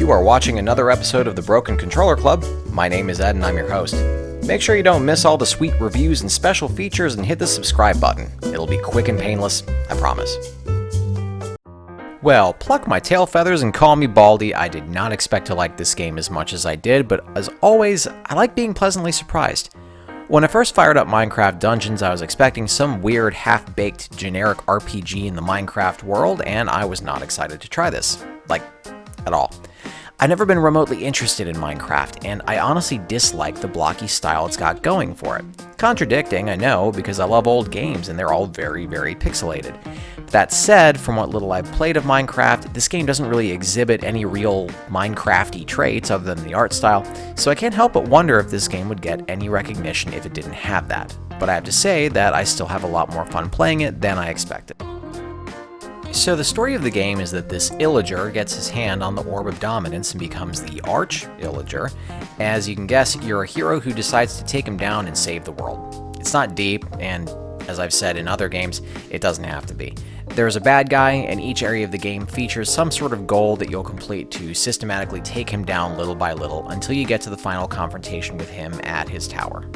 You are watching another episode of the Broken Controller Club. My name is Ed and I'm your host. Make sure you don't miss all the sweet reviews and special features and hit the subscribe button. It'll be quick and painless, I promise. Well, pluck my tail feathers and call me Baldy. I did not expect to like this game as much as I did, but as always, I like being pleasantly surprised. When I first fired up Minecraft Dungeons, I was expecting some weird, half-baked, generic RPG in the Minecraft world, and I was not excited to try this. Like, at all. I've never been remotely interested in Minecraft, and I honestly dislike the blocky style it's got going for it. Contradicting, I know, because I love old games and they're all very, very pixelated. That said, from what little I've played of Minecraft, this game doesn't really exhibit any real Minecraft-y traits other than the art style, so I can't help but wonder if this game would get any recognition if it didn't have that. But I have to say that I still have a lot more fun playing it than I expected. So the story of the game is that this Illager gets his hand on the Orb of Dominance and becomes the Arch-Illager. As you can guess, you're a hero who decides to take him down and save the world. It's not deep, and as I've said in other games, it doesn't have to be. There's a bad guy, and each area of the game features some sort of goal that you'll complete to systematically take him down little by little until you get to the final confrontation with him at his tower.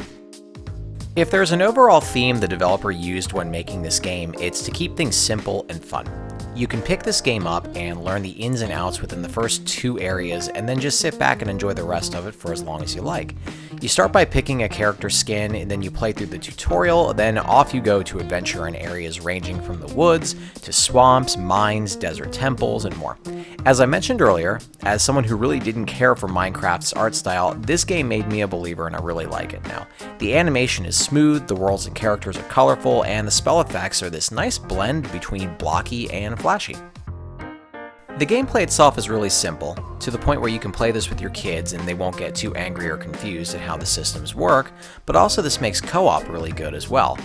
If there's an overall theme the developer used when making this game, it's to keep things simple and fun. You can pick this game up and learn the ins and outs within the first 2 areas and then just sit back and enjoy the rest of it for as long as you like. You start by picking a character skin, and then you play through the tutorial, then off you go to adventure in areas ranging from the woods to swamps, mines, desert temples, and more. As I mentioned earlier, as someone who really didn't care for Minecraft's art style, this game made me a believer and I really like it now. The animation is smooth, the worlds and characters are colorful, and the spell effects are this nice blend between blocky and flashy. The gameplay itself is really simple, to the point where you can play this with your kids and they won't get too angry or confused at how the systems work, but also this makes co-op really good as well.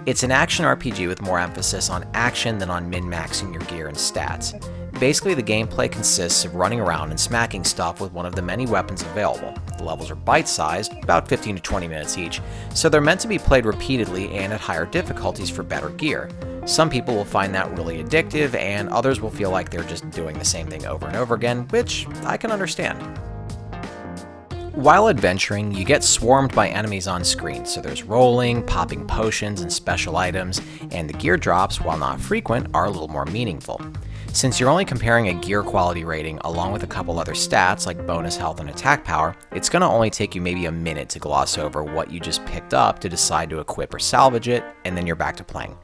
It's an action RPG with more emphasis on action than on min-maxing your gear and stats. Basically, the gameplay consists of running around and smacking stuff with one of the many weapons available. The levels are bite-sized, about 15 to 20 minutes each, so they're meant to be played repeatedly and at higher difficulties for better gear. Some people will find that really addictive, and others will feel like they're just doing the same thing over and over again, which I can understand. While adventuring, you get swarmed by enemies on screen, so there's rolling, popping potions, and special items, and the gear drops, while not frequent, are a little more meaningful. Since you're only comparing a gear quality rating along with a couple other stats like bonus health and attack power, it's going to only take you maybe a minute to gloss over what you just picked up to decide to equip or salvage it, and then you're back to playing.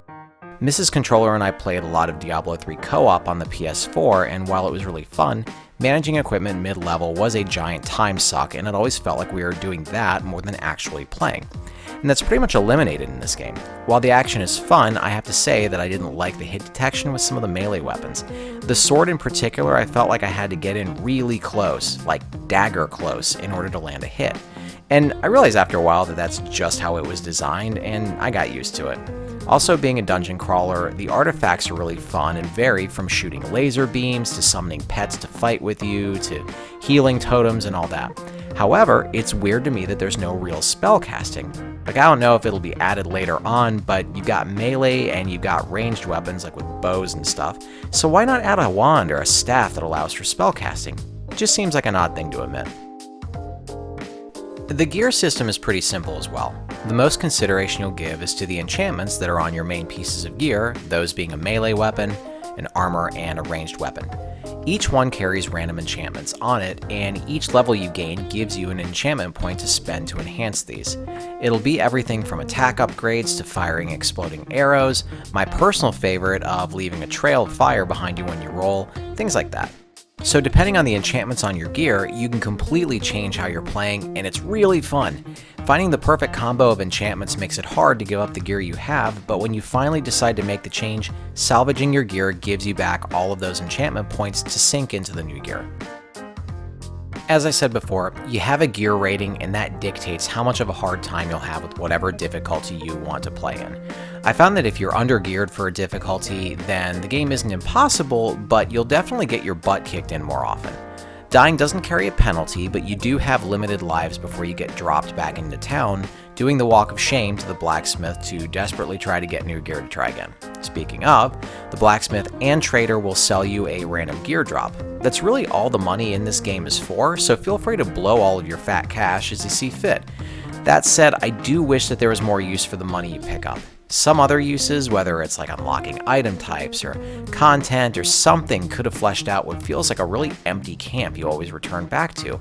Mrs. Controller and I played a lot of Diablo 3 co-op on the PS4, and while it was really fun, managing equipment mid-level was a giant time suck, and it always felt like we were doing that more than actually playing. And that's pretty much eliminated in this game. While the action is fun, I have to say that I didn't like the hit detection with some of the melee weapons. The sword in particular, I felt like I had to get in really close, like dagger close, in order to land a hit. And I realized after a while that that's just how it was designed, and I got used to it. Also, being a dungeon crawler, the artifacts are really fun and vary from shooting laser beams to summoning pets to fight with you to healing totems and all that. However, it's weird to me that there's no real spell casting. Like, I don't know if it'll be added later on, but you've got melee and you've got ranged weapons like with bows and stuff, so why not add a wand or a staff that allows for spell casting? It just seems like an odd thing to admit. The gear system is pretty simple as well. The most consideration you'll give is to the enchantments that are on your main pieces of gear, those being a melee weapon, an armor, and a ranged weapon. Each one carries random enchantments on it, and each level you gain gives you an enchantment point to spend to enhance these. It'll be everything from attack upgrades to firing exploding arrows, my personal favorite of leaving a trail of fire behind you when you roll, things like that. So depending on the enchantments on your gear, you can completely change how you're playing, and it's really fun. Finding the perfect combo of enchantments makes it hard to give up the gear you have, but when you finally decide to make the change, salvaging your gear gives you back all of those enchantment points to sink into the new gear. As I said before, you have a gear rating, and that dictates how much of a hard time you'll have with whatever difficulty you want to play in. I found that if you're under-geared for a difficulty, then the game isn't impossible, but you'll definitely get your butt kicked in more often. Dying doesn't carry a penalty, but you do have limited lives before you get dropped back into town, doing the walk of shame to the blacksmith to desperately try to get new gear to try again. Speaking of, the blacksmith and trader will sell you a random gear drop. That's really all the money in this game is for, so feel free to blow all of your fat cash as you see fit. That said, I do wish that there was more use for the money you pick up. Some other uses, whether it's like unlocking item types or content or something, could have fleshed out what feels like a really empty camp you always return back to.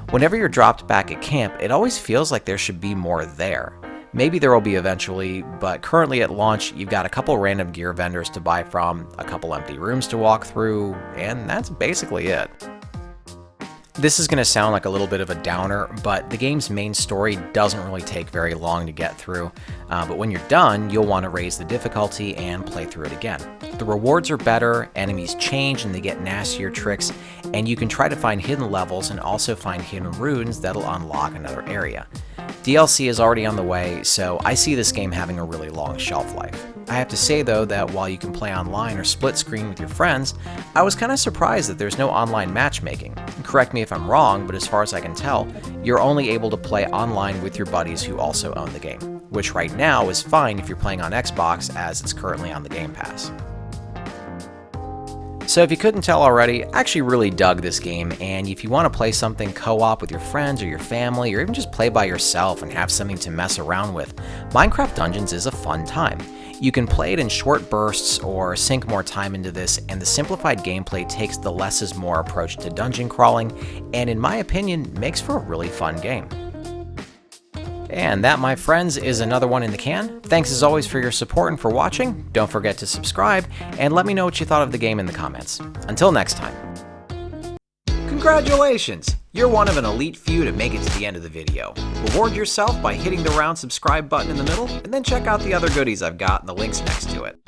Whenever you're dropped back at camp, it always feels like there should be more there. Maybe there will be eventually, but currently at launch, you've got a couple random gear vendors to buy from, a couple empty rooms to walk through, and that's basically it. This is going to sound like a little bit of a downer, but the game's main story doesn't really take very long to get through, but when you're done, you'll want to raise the difficulty and play through it again. The rewards are better, enemies change and they get nastier tricks, and you can try to find hidden levels and also find hidden runes that'll unlock another area. DLC is already on the way, so I see this game having a really long shelf life. I have to say though that while you can play online or split screen with your friends, I was kind of surprised that there's no online matchmaking. Correct me if I'm wrong, but as far as I can tell, you're only able to play online with your buddies who also own the game, which right now is fine if you're playing on Xbox as it's currently on the Game Pass. So if you couldn't tell already, I actually really dug this game, and if you want to play something co-op with your friends or your family, or even just play by yourself and have something to mess around with, Minecraft Dungeons is a fun time. You can play it in short bursts or sink more time into this, and the simplified gameplay takes the less is more approach to dungeon crawling, and in my opinion, makes for a really fun game. And that, my friends, is another one in the can. Thanks as always for your support and for watching. Don't forget to subscribe, and let me know what you thought of the game in the comments. Until next time. Congratulations! You're one of an elite few to make it to the end of the video. Reward yourself by hitting the round subscribe button in the middle, and then check out the other goodies I've got in the links next to it.